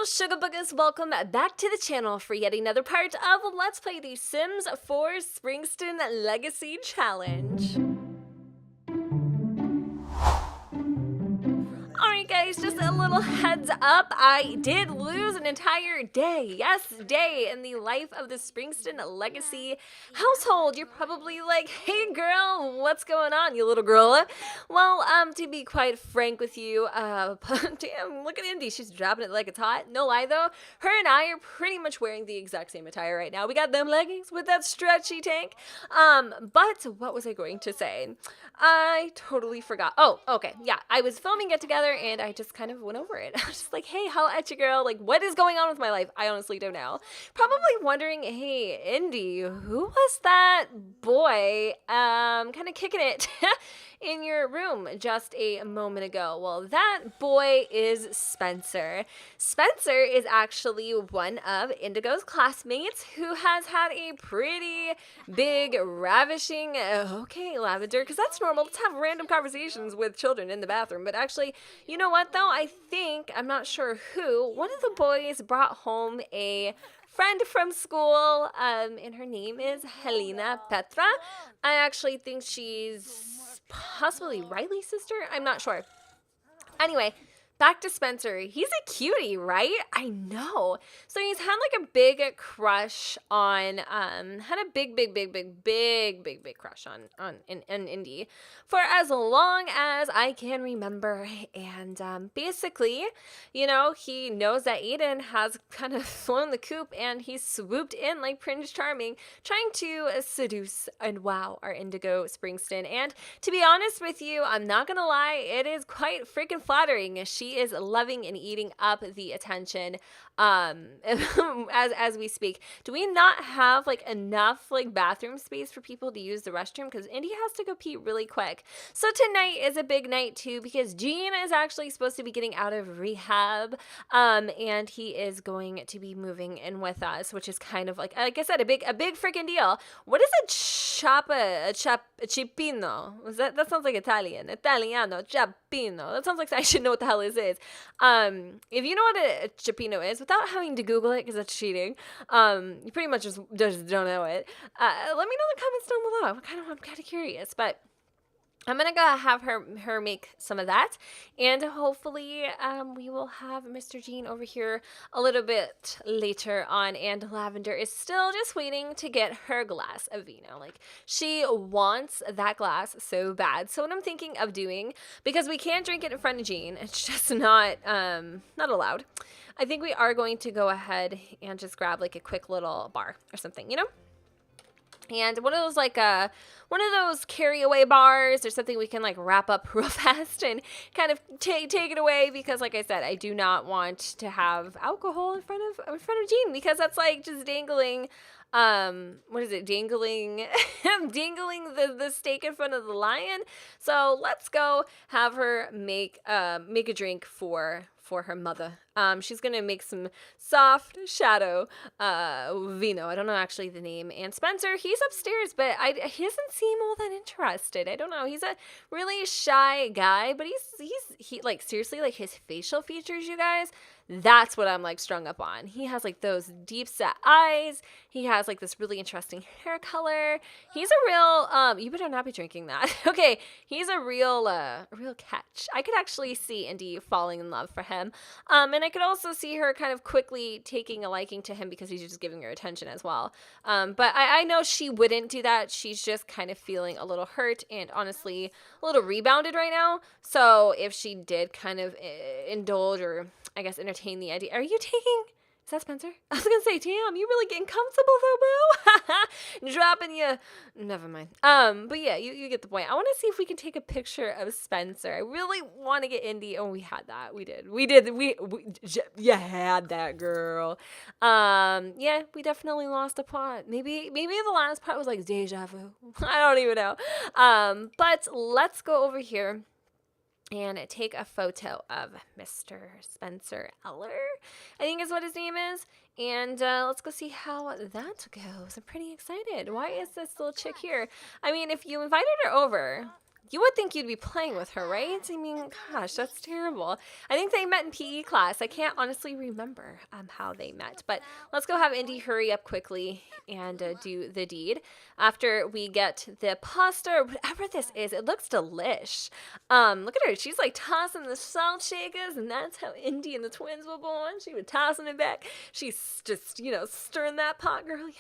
Sugar Boogers, welcome back to the channel for yet another part of Let's Play the Sims 4 Springston Legacy Challenge. Alright guys, just a little heads up, I did lose an entire day, yes, day in the life of the Springston Legacy household. You're probably like, hey girl, what's going on, you little girl? Well, to be quite frank with you, damn, look at Indi, she's dropping it like it's hot. No lie though, her and I are pretty much wearing the exact same attire right now. We got them leggings with that stretchy tank. But what was I going to say? I totally forgot. Oh, okay, yeah, I was filming Get Together and I just kind of went over it. I was just like, hey, how at you, girl? Like, what is going on with my life? I honestly don't know. Probably wondering, hey, Indi, who was that boy kind of kicking it in your room just a moment ago? Well, that boy is Spencer. Spencer is actually one of Indigo's classmates who has had a pretty big, ravishing, okay, Lavender, because that's normal. Let's have random conversations with children in the bathroom. But actually, you know what, though? I think, I'm not sure who, one of the boys brought home a friend from school, and her name is Helena Petra. I actually think she's possibly Riley's sister. I'm not sure. Anyway, back to Spencer. He's a cutie, right? I know. So he's had like a big crush on, had a big crush on Indi for as long as I can remember. And basically, you know, he knows that Aiden has kind of flown the coop and he's swooped in like Prince Charming, trying to seduce and wow our Indigo Springston. And to be honest with you, I'm not gonna lie, it is quite freaking flattering. She is loving and eating up the attention as we speak. Do we not have like enough like bathroom space for people to use the restroom? Because Indi has to go pee really quick. So tonight is a big night too, because Gene is actually supposed to be getting out of rehab, and he is going to be moving in with us, which is kind of like I said, a big freaking deal. What is a cipino? That sounds like Italiano, cipino. That sounds like I should know what the hell this is. If you know what a cipino is, without having to Google it, because that's cheating, you pretty much just don't know it. Let me know in the comments down below. I'm kind of curious, but I'm gonna go have her make some of that, and hopefully we will have Mr. Gene over here a little bit later on, and Lavender is still just waiting to get her glass of vino. Like, she wants that glass so bad. So what I'm thinking of doing, because we can't drink it in front of Gene, it's just not allowed, I think we are going to go ahead and just grab like a quick little bar or something, you know? And one of those like one of those carry away bars or something we can like wrap up real fast and kind of take it away, because like I said, I do not want to have alcohol in front of Gene, because that's like just dangling what is it, dangling dangling the steak in front of the lion. So let's go have her make a drink for her mother. She's gonna make some soft shadow vino. I don't know actually the name. And Spencer, he's upstairs, but he doesn't seem all that interested. I don't know. He's a really shy guy, but he like seriously, like his facial features, you guys, that's what I'm like strung up on. He has like those deep set eyes. He has like this really interesting hair color. He's a real you better not be drinking that. Okay, he's a real catch. I could actually see Indi falling in love for him. And I could also see her kind of quickly taking a liking to him because he's just giving her attention as well. But I know she wouldn't do that. She's just kind of feeling a little hurt and honestly a little rebounded right now. So if she did kind of indulge, or I guess entertain the idea. Are you taking... Is that Spencer? I was gonna say, damn, you really getting comfortable though, boo? Dropping you. Never mind. But yeah, you get the point. I want to see if we can take a picture of Spencer. I really want to get Indi. Oh, we had that. We did. You had that, girl. Yeah, we definitely lost a pot. Maybe the last part was like deja vu. I don't even know. But let's go over here and take a photo of Mr. Spencer Eller, I think is what his name is. And let's go see how that goes. I'm pretty excited. Why is this little chick here? I mean, if you invited her over, You would think you'd be playing with her, right? I mean, gosh, that's terrible. I think they met in PE class. I can't honestly remember how they met. But let's go have Indi hurry up quickly and do the deed. After we get the pasta, or whatever this is, it looks delish. Look at her. She's like tossing the salt shakers, and that's how Indi and the twins were born. She was tossing it back. She's just, stirring that pot, girl. Yes.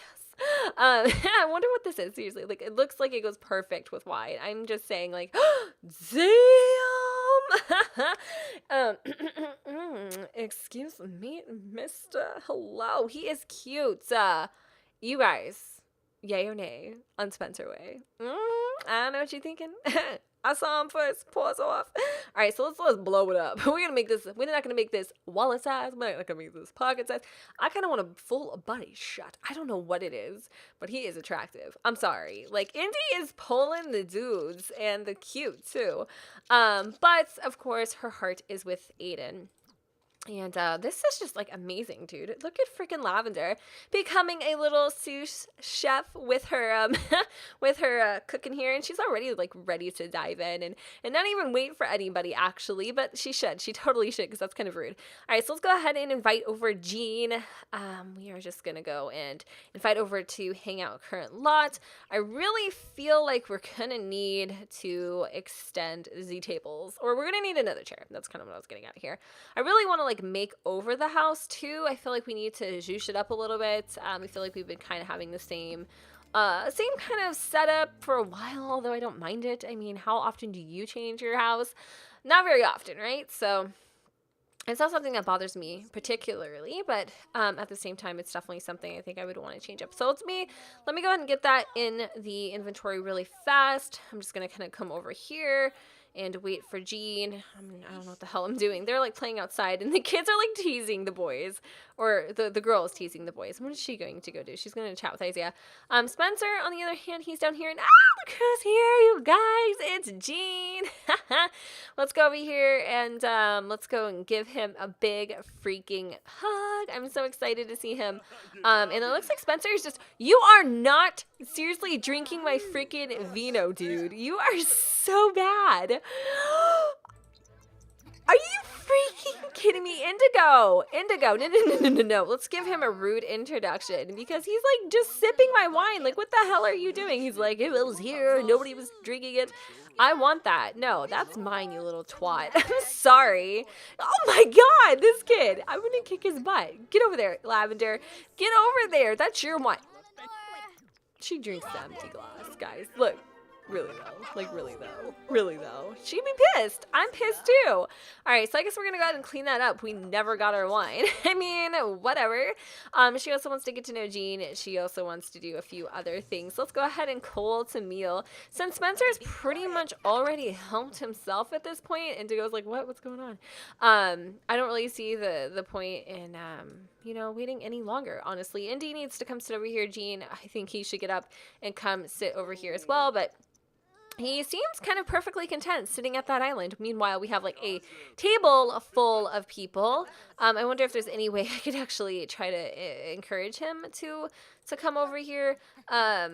I wonder what this is, seriously. Like, it looks like it goes perfect with wine. I'm just saying, like, damn! Excuse me, mister. Hello. He is cute. You guys, yay or nay on Spencer Way? I don't know what you're thinking. I saw him first. Pause off. All right, so let's blow it up. We're not gonna make this wallet size. We're not gonna make this pocket size. I kind of want a full body shot. I don't know what it is, but he is attractive. I'm sorry. Like, Indi is pulling the dudes, and the cute too. But of course, her heart is with Aiden. And this is just, like, amazing, dude. Look at freaking Lavender becoming a little sous chef with her cooking here. And she's already, like, ready to dive in and not even wait for anybody, actually. But she should. She totally should, because that's kind of rude. All right, so let's go ahead and invite over Jean. We are just going to go and invite over to hang out current lot. I really feel like we're going to need to extend the tables. Or we're going to need another chair. That's kind of what I was getting at here. I really want to, like, make over the house too. I feel like we need to zhoosh it up a little bit. I feel like we've been kind of having the same kind of setup for a while, although I don't mind it. I mean, how often do you change your house? Not very often, right? So it's not something that bothers me particularly, but at the same time, it's definitely something I think I would want to change up. So let me go ahead and get that in the inventory really fast. I'm just going to kind of come over here and wait for Jean. I don't know what the hell I'm doing. They're, like, playing outside, and the kids are, like, teasing the boys. Or the girl is teasing the boys. What is she going to go do? She's going to chat with Isaiah. Spencer, on the other hand, he's down here, and look who's here, you guys. It's Jean. Let's go over here, and let's go and give him a big freaking hug. I'm so excited to see him. And it looks like Spencer is just, you are not seriously drinking my freaking vino, dude. You are so bad. Are you freaking kidding me? Indigo. No. Let's give him a rude introduction, because he's, like, just sipping my wine. Like, what the hell are you doing? He's like, it was here. Nobody was drinking it. I want that. No, that's mine, you little twat. I'm sorry. Oh my God, this kid. I'm going to kick his butt. Get over there, Lavender. Get over there. That's your wine. She drinks the empty glass, guys. Look. Really though. She'd be pissed. I'm pissed too. All right, so I guess we're gonna go ahead and clean that up. We never got our wine. I mean, whatever. She also wants to get to know Jean. She also wants to do a few other things. So let's go ahead and call to meal. Since Spencer's pretty much already helped himself at this point, Indigo's like, what's going on? I don't really see the point in waiting any longer, honestly. Indi needs to come sit over here. Jean, I think he should get up and come sit over here as well, but he seems kind of perfectly content sitting at that island. Meanwhile, we have, like, a table full of people. I wonder if there's any way I could actually try to encourage him to come over here. I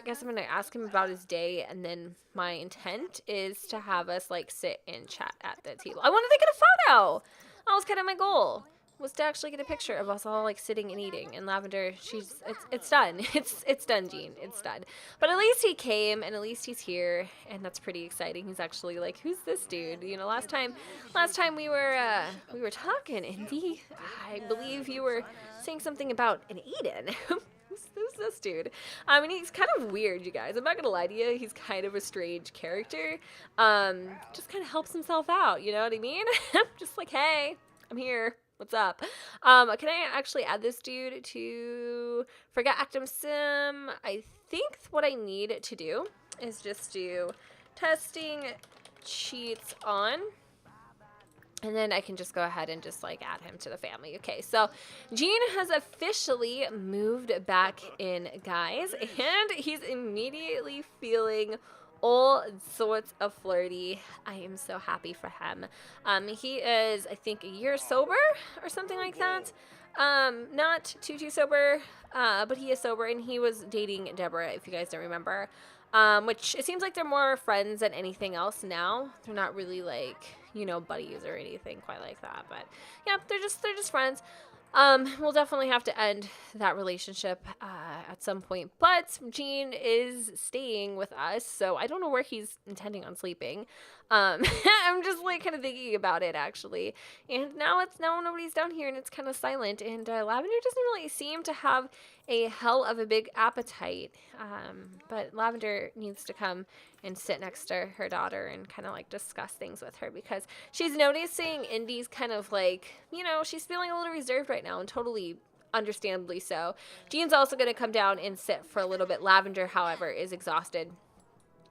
guess I'm going to ask him about his day, and then my intent is to have us, like, sit and chat at the table. I wanted to get a photo. That was kind of my goal, was to actually get a picture of us all, like, sitting and eating. And Lavender, it's done. It's done, Jean. It's done. But at least he came, and at least he's here, and that's pretty exciting. He's actually like, who's this dude? You know, last time we were talking, Indi, I believe you were saying something about an Eden. Who's this dude? I mean, he's kind of weird, you guys. I'm not gonna lie to you. He's kind of a strange character. Just kind of helps himself out. You know what I mean? Just like, hey, I'm here. What's up? Can I actually add this dude to Forget Actum Sim? I think what I need to do is just do testing cheats on, and then I can just go ahead and just, like, add him to the family. Okay, so Jean has officially moved back in, guys, and he's immediately feeling all sorts of flirty. I am so happy for him. He is, I think, a year sober or something like that. Not too sober, but he is sober, and he was dating Deborah, if you guys don't remember. which it seems like they're more friends than anything else now. They're not really like, buddies or anything quite like that. But yeah, they're just friends. We'll definitely have to end that relationship at some point. But Gene is staying with us, so I don't know where he's intending on sleeping. I'm just like kind of thinking about it actually. And now nobody's down here and it's kind of silent. And Lavender doesn't really seem to have a hell of a big appetite. But Lavender needs to come and sit next to her daughter and kind of like discuss things with her because she's noticing Indi's kind of like, she's feeling a little reserved right now and totally understandably so. Jean's also going to come down and sit for a little bit. Lavender, however, is exhausted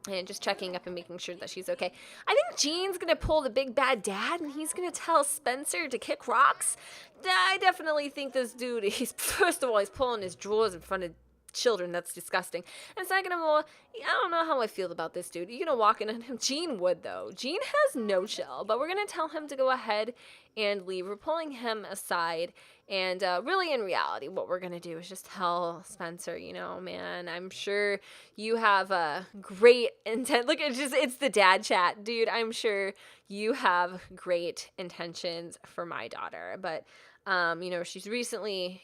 and just checking up and making sure that she's okay. I think Gene's going to pull the big bad dad and he's going to tell Spencer to kick rocks. I definitely think this dude, first of all, he's pulling his drawers in front of children. That's disgusting. And second of all, I don't know how I feel about this dude. You're gonna walk in on him. Gene would though. Gene has no chill, but we're gonna tell him to go ahead and leave. We're pulling him aside, and really in reality what we're gonna do is just tell Spencer, man, I'm sure you have a great intent. Look, it's the dad chat, dude. I'm sure you have great intentions for my daughter, but she's recently,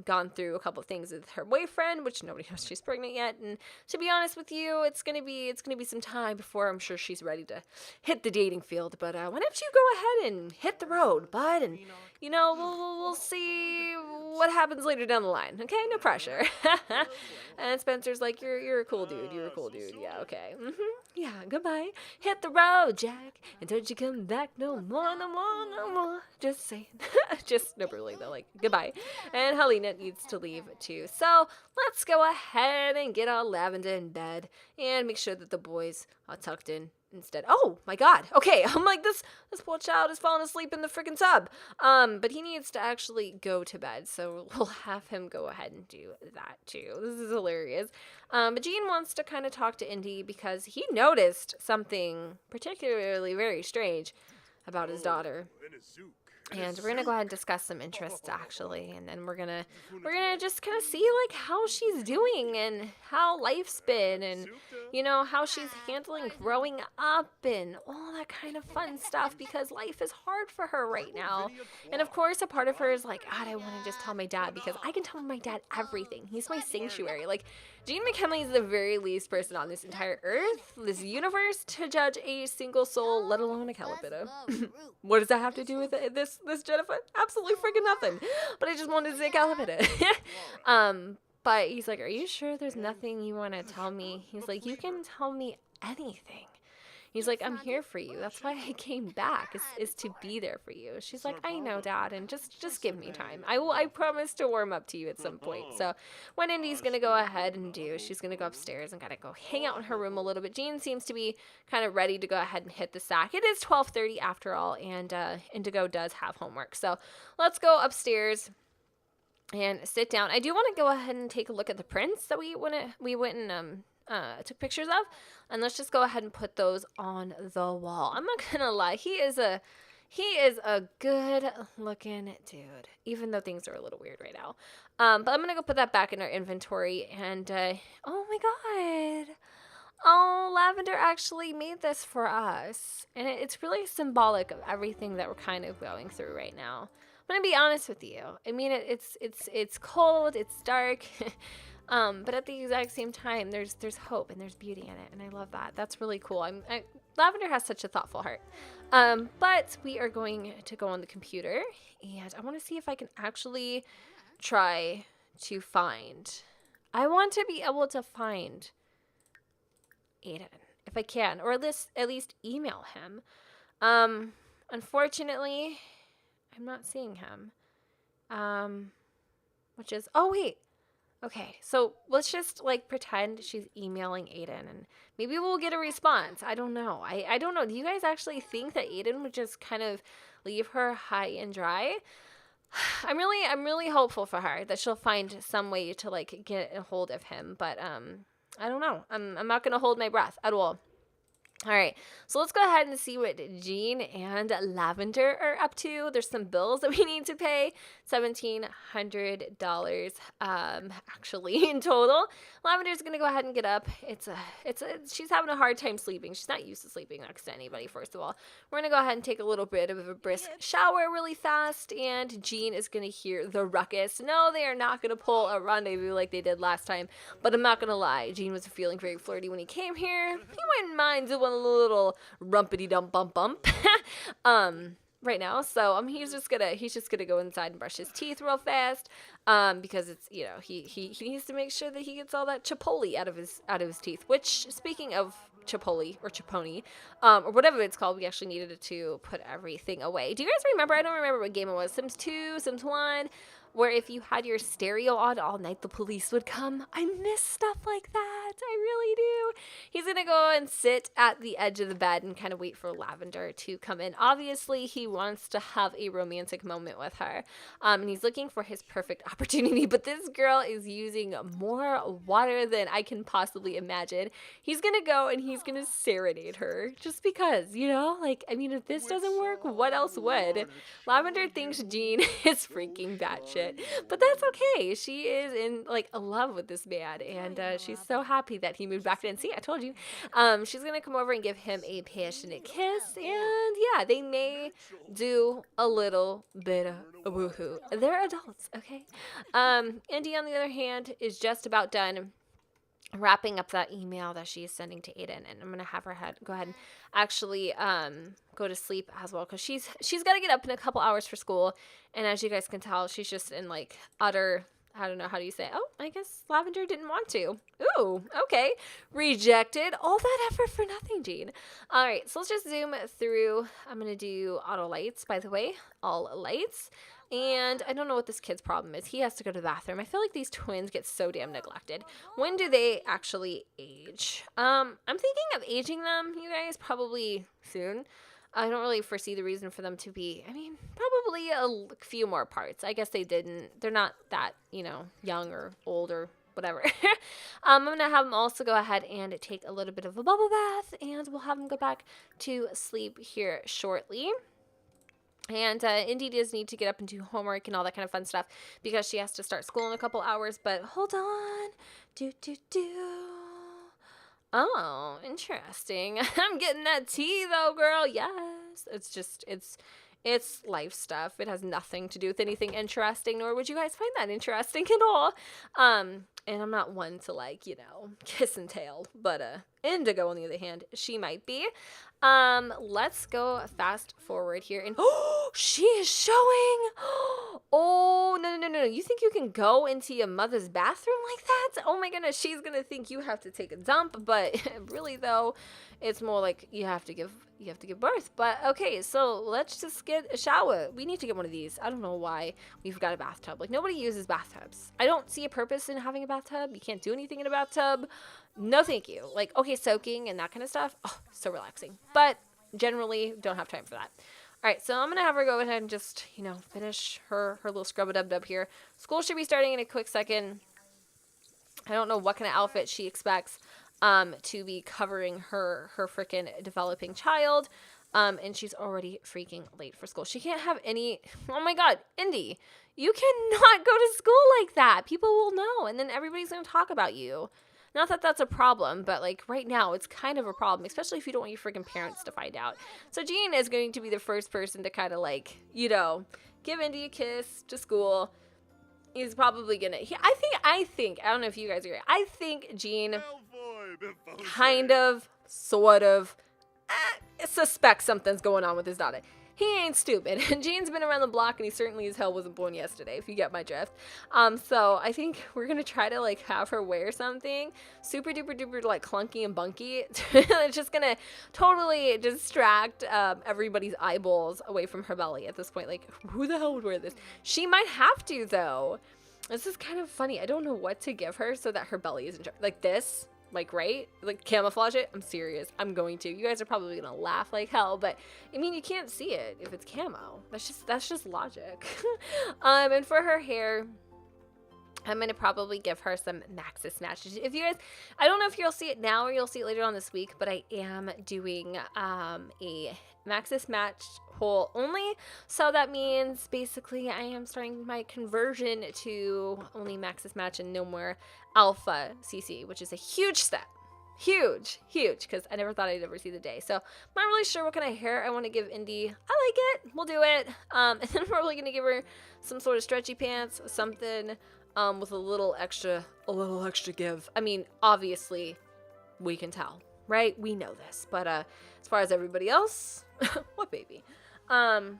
gone through a couple of things with her boyfriend, which nobody knows she's pregnant yet. And to be honest with you, it's gonna be some time before I'm sure she's ready to hit the dating field. But why don't you go ahead and hit the road, bud? And we'll see what happens later down the line. Okay, no pressure. And Spencer's like, you're a cool dude. You're a cool dude. Yeah, okay. Yeah, goodbye. Hit the road, Jack, and don't you come back no more, no more, no more. Just saying. Just no, really though. Like goodbye. And Helena needs to leave too. So let's go ahead and get our Lavender in bed and make sure that the boys are tucked in instead. Oh my God. Okay, I'm like this poor child is falling asleep in the freaking tub. But he needs to actually go to bed, so we'll have him go ahead and do that too. This is hilarious. But Gene wants to kind of talk to Indi because he noticed something particularly very strange about his daughter. And we're gonna go ahead and discuss some interests actually, and then we're gonna just kind of see like how she's doing and how life's been, and how she's handling growing up and all that kind of fun stuff because life is hard for her right now. And of course, a part of her is like, God, I want to just tell my dad because I can tell my dad everything. He's my sanctuary. Like Gene McKinley is the very least person on this entire earth, this universe, to judge a single soul, let alone a Calipita. What does that have to do with this Jennifer? Absolutely freaking nothing. But I just wanted to say Calipita. But he's like, are you sure there's nothing you want to tell me? He's like, you can tell me anything. He's like, I'm here for you. That's why I came back, is to be there for you. She's like, I know, Dad, and just give me time. I promise to warm up to you at some point. So what Indi's going to go ahead and do, she's going to go upstairs and kind of go hang out in her room a little bit. Jean seems to be kind of ready to go ahead and hit the sack. It is 12:30 after all, and Indigo does have homework. So let's go upstairs and sit down. I do want to go ahead and take a look at the prints that we went and took pictures of, and let's just go ahead and put those on the wall. I'm not gonna lie, he is a good looking dude, even though things are a little weird right now. But I'm gonna go put that back in our inventory, and oh my God, oh, Lavender actually made this for us, and it's really symbolic of everything that we're kind of going through right now. I'm gonna be honest with you. I mean, it's cold, it's dark. But at the exact same time, there's hope and there's beauty in it, and I love that. That's really cool. Lavender has such a thoughtful heart. But we are going to go on the computer, and I want to see if I can actually try to find. I want to be able to find Aiden, if I can, or at least email him. Unfortunately, I'm not seeing him. Which is, oh wait. Okay, so let's just like pretend she's emailing Aiden, and maybe we'll get a response. I don't know. I don't know. Do you guys actually think that Aiden would just kind of leave her high and dry? I'm really hopeful for her that she'll find some way to like get a hold of him, but I don't know. I'm not gonna hold my breath at all. All right, so let's go ahead and see what Jean and Lavender are up to. There's some bills that we need to pay, $1,700 actually in total. Lavender's gonna go ahead and get up. She's having a hard time sleeping. She's not used to sleeping next to anybody. First of all, we're gonna go ahead and take a little bit of a brisk shower really fast, and Jean is gonna hear the ruckus. No, they are not gonna pull a rendezvous like they did last time, but I'm not gonna lie, Jean was feeling very flirty when he came here. He wouldn't mind doing a little rumpity dump bump bump right now. So he's just gonna go inside and brush his teeth real fast, because it's, you know, he needs to make sure that he gets all that chipotle out of his teeth. Which, speaking of chipotle or chiponi, or whatever it's called, we actually needed to put everything away. Do you guys remember? I don't remember what game it was. Sims 2, Sims 1, where if you had your stereo on all night, the police would come. I miss stuff like that. I really do. He's gonna go and sit at the edge of the bed and kind of wait for Lavender to come in. Obviously, he wants to have a romantic moment with her, and he's looking for his perfect opportunity, but this girl is using more water than I can possibly imagine. He's gonna go and he's gonna serenade her, just because, you know, like, I mean, if this doesn't work, what else would? Lavender thinks Jean is freaking batshit, but that's okay. She is in like love with this man, and she's so happy that he moved back in. See, I told you. She's gonna come over and give him a passionate kiss, and yeah, they may do a little bit of a woohoo. They're adults, okay? Indi, on the other hand, is just about done wrapping up that email that she's sending to Aiden, and I'm gonna have her go ahead and actually go to sleep as well, because she's got to get up in a couple hours for school, and as you guys can tell, she's just in like utter, I don't know, how do you say, oh, I guess Lavender didn't want to. Ooh, okay, rejected. All that effort for nothing, Jean. All right, so let's just zoom through. I'm gonna do auto lights, by the way, all lights. And I don't know what this kid's problem is. He has to go to the bathroom. I feel like these twins get so damn neglected. When do they actually age? I'm thinking of aging them, you guys, probably soon. I don't really foresee the reason for them to be, I mean, probably a few more parts. I guess they're not that, you know, young or old or whatever. I'm going to have them also go ahead and take a little bit of a bubble bath, and we'll have them go back to sleep here shortly. And Indi does need to get up and do homework and all that kind of fun stuff, because she has to start school in a couple hours. But hold on. Oh, interesting. I'm getting that tea though, girl. Yes. It's life stuff. It has nothing to do with anything interesting, nor would you guys find that interesting at all. And I'm not one to, like, you know, kiss and tell, but Indigo, on the other hand, she might be. Let's go fast forward here, and oh, she is showing. Oh, no. You think you can go into your mother's bathroom like that? Oh my goodness, she's gonna think you have to take a dump, but really though, it's more like you have to give birth. But okay, so let's just get a shower. We need to get one of these. I don't know why we've got a bathtub. Like, nobody uses bathtubs. I don't see a purpose in having a bathtub. You can't do anything in a bathtub. No, thank you. Like, okay, soaking and that kind of stuff. Oh, so relaxing. But generally, don't have time for that. All right, so I'm going to have her go ahead and just, you know, finish her little scrub-a-dub-dub here. School should be starting in a quick second. I don't know what kind of outfit she expects to be covering her freaking developing child. And she's already freaking late for school. She can't have any... Oh my god, Indi, you cannot go to school like that. People will know, and then everybody's going to talk about you. Not that that's a problem, but like right now it's kind of a problem, especially if you don't want your freaking parents to find out. So Jean is going to be the first person to kind of like, you know, give Indi a kiss to school. He's probably gonna, I think, I don't know if you guys agree, I think Jean kind of, sort of, suspects something's going on with his daughter. He ain't stupid. Jean's been around the block, and he certainly as hell wasn't born yesterday, if you get my drift. So I think we're gonna try to like have her wear something super duper duper like clunky and bunky. It's just gonna totally distract everybody's eyeballs away from her belly at this point. Like, who the hell would wear this? She might have to though. This is kind of funny. I don't know what to give her so that her belly isn't like this. Like, right? Like, camouflage it? I'm serious. I'm going to. You guys are probably going to laugh like hell, but, I mean, you can't see it if it's camo. That's just logic. And for her hair, I'm going to probably give her some Maxis matches. If you guys, I don't know if you'll see it now or you'll see it later on this week, but I am doing a Maxis match haul only. So that means basically I am starting my conversion to only Maxis match and no more Alpha CC, which is a huge step. Huge, because I never thought I'd ever see the day. So I'm not really sure what kind of hair I want to give Indi. I like it. We'll do it. And then we're probably going to give her some sort of stretchy pants, something with a little extra give. I mean, obviously, we can tell, right? We know this. But as far as everybody else, what baby?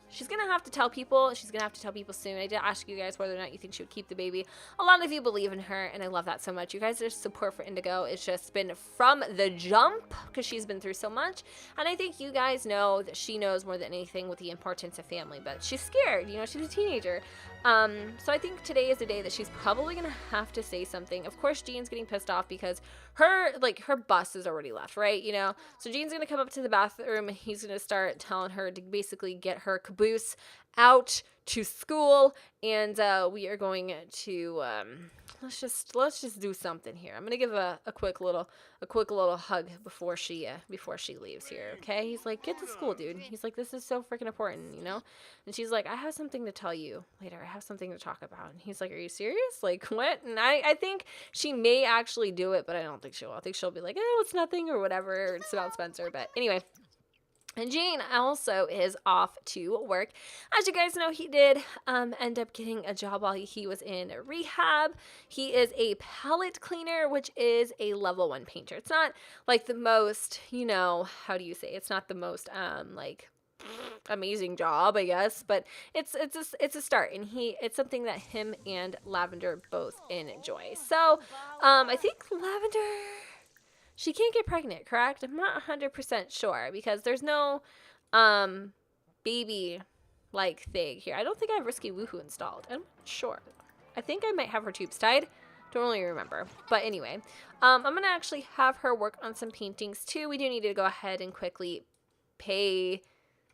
She's gonna have to tell people. She's gonna have to tell people soon. I did ask you guys whether or not you think she would keep the baby. A lot of you believe in her, and I love that so much. You guys' support for Indigo it's just been from the jump, because she's been through so much. And I think you guys know that she knows more than anything with the importance of family, but she's scared, you know, she's a teenager. So I think today is the day that she's probably gonna have to say something. Of course, Jean's getting pissed off because her bus is already left, right? You know, so Jean's gonna come up to the bathroom and he's gonna start telling her to basically get her caboose out to school, and we are going to let's just do something here. I'm gonna give a quick little hug before she leaves here. Okay, he's like, get to school, dude. He's like, this is so freaking important, you know. And she's like, I have something to tell you later. I have something to talk about. And he's like, are you serious? Like, what? And I think she may actually do it, but I don't think she will. I think she'll be like, oh, it's nothing or whatever. It's about Spencer. But anyway. And Jean also is off to work. As you guys know, he did end up getting a job while he was in rehab. He is a palette cleaner, which is a level 1 painter. It's not like the most, you know, how do you say? It's not the most like amazing job, I guess, but it's a start, and it's something that him and Lavender both enjoy. So I think Lavender, she can't get pregnant, correct? I'm not 100% sure because there's no baby like thing here. I don't think I have Risky Woohoo installed. I'm not sure. I think I might have her tubes tied. Don't really remember. But anyway, I'm going to actually have her work on some paintings too. We do need to go ahead and quickly pay.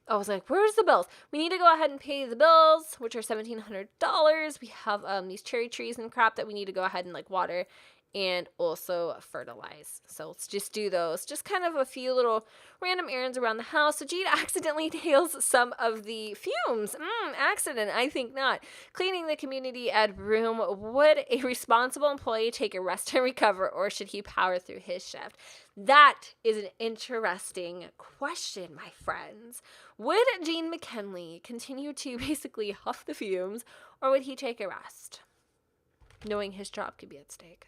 I was like, where's the bills? We need to go ahead and pay the bills, which are $1,700. We have these cherry trees and crap that we need to go ahead and like water and also fertilize. So let's just do those. Just kind of a few little random errands around the house. So Jean accidentally inhales some of the fumes. Accident, I think not. Cleaning the community ed room. Would a responsible employee take a rest and recover, or should he power through his shift? That is an interesting question, my friends. Would Jean McKinley continue to basically huff the fumes, or would he take a rest, knowing his job could be at stake?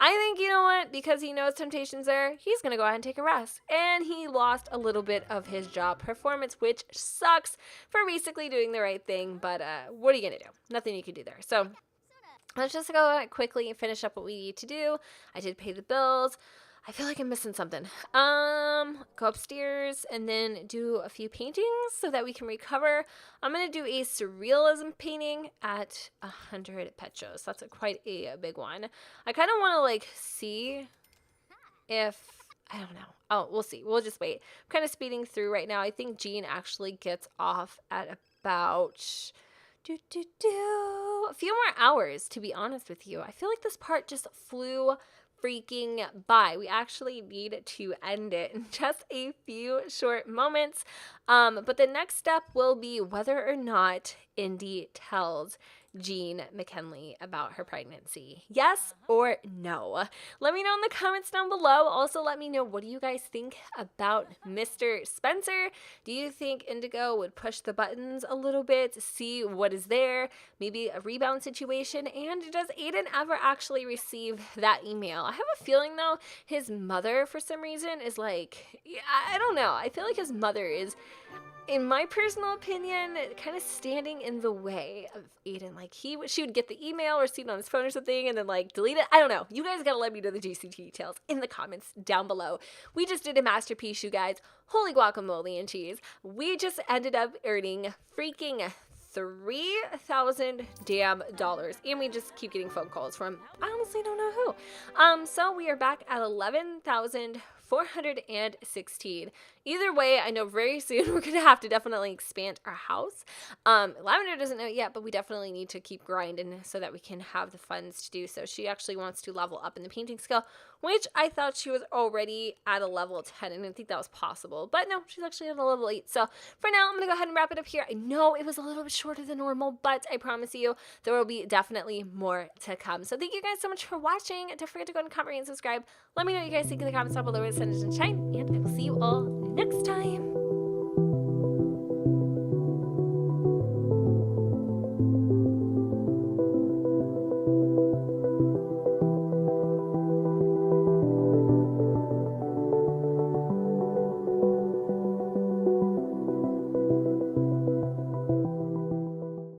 I think, you know what, because he knows temptations there, he's going to go ahead and take a rest. And he lost a little bit of his job performance, which sucks for basically doing the right thing. But what are you going to do? Nothing you can do there. So let's just go quickly and finish up what we need to do. I did pay the bills. I feel like I'm missing something. Go upstairs and then do a few paintings so that we can recover. I'm going to do a surrealism painting at 100 petros. That's quite a big one. I kind of want to like see if, I don't know. Oh, we'll see. We'll just wait. I'm kind of speeding through right now. I think Jean actually gets off at about a few more hours, to be honest with you. I feel like this part just flew freaking by. We actually need to end it in just a few short moments. But the next step will be whether or not Indi tells Jean McKinley about her pregnancy. Yes or no? Let me know in the comments down below. Also, let me know, what do you guys think about Mr. Spencer? Do you think Indigo would push the buttons a little bit to see what is there? Maybe a rebound situation? And does Aiden ever actually receive that email? I have a feeling, though, his mother, for some reason, is like, I don't know. I feel like his mother is, in my personal opinion, kind of standing in the way of Aiden. Like, she would get the email or see it on his phone or something and then, like, delete it. I don't know. You guys gotta let me know the juicy details in the comments down below. We just did a masterpiece, you guys. Holy guacamole and cheese. We just ended up earning freaking $3,000 damn dollars, and we just keep getting phone calls from I honestly don't know who. So we are back at $11,000 416. Either way, I know very soon we're going to have to definitely expand our house. Lavender doesn't know it yet, but we definitely need to keep grinding so that we can have the funds to do so. She actually wants to level up in the painting skill, which I thought she was already at a level 10. I didn't think that was possible, but no, she's actually at a level 8. So for now, I'm going to go ahead and wrap it up here. I know it was a little bit shorter than normal, but I promise you there will be definitely more to come. So thank you guys so much for watching. Don't forget to go and comment, rate, and subscribe. Let me know what you guys think in the comments down below. Send it and shine, and I will see you all next time.